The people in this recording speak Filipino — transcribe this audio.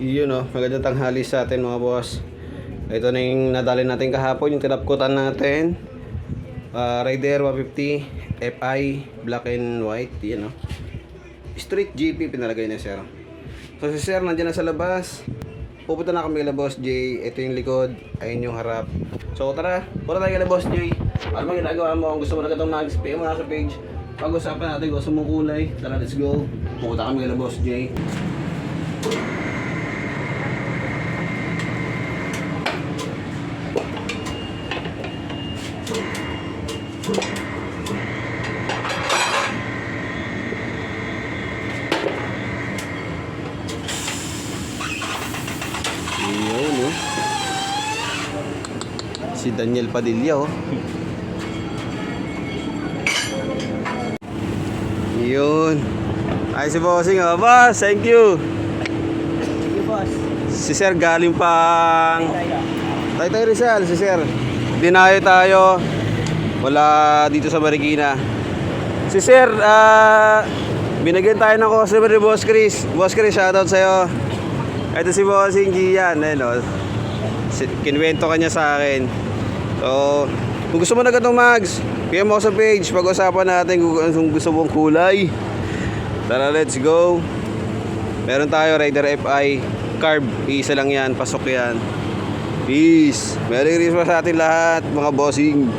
Yun oh, magandang tanghali sa atin mga boss. Ito na yung nadali natin kahapon, yung tinapkutan natin. Rider 150 FI black and white, yun oh. Street GP pinalagay na sir. So si sir nandiyan na sa labas. Pupunta na kami kay Boss J. Ito yung likod, ayun yung harap. So tara, punta tayo kay Boss J. Ano bang ginagawa mo? Kung gusto mo na itong mag-PM mo na sa page. Pag-usapan natin kung gusto mong kulay. Tara, let's go. Pupunta kami kay Boss J. Yun, oh. Si Daniel Padilla, oh. Yun. Ay, si Bossing, oh. Boss, thank you. Thank you, boss. Si Sir galing pang Taytay Rizal, si Sir. Dinayo tayo. Wala dito sa Marikina. Si Sir, binigyan tayo ng customer ni Boss Chris. Boss Chris, shoutout sa'yo. Ito si Bossing Gian, no? Kinwento kanya sa akin. So, kung gusto mo na ganitong mags, PM mo sa page. Pag-usapan natin kung anong gusto mong kulay. Tara, let's go. Meron tayo Rider FI carb, isa lang yan, pasok yan. Peace. Merry Christmas sa atin lahat, mga bossing.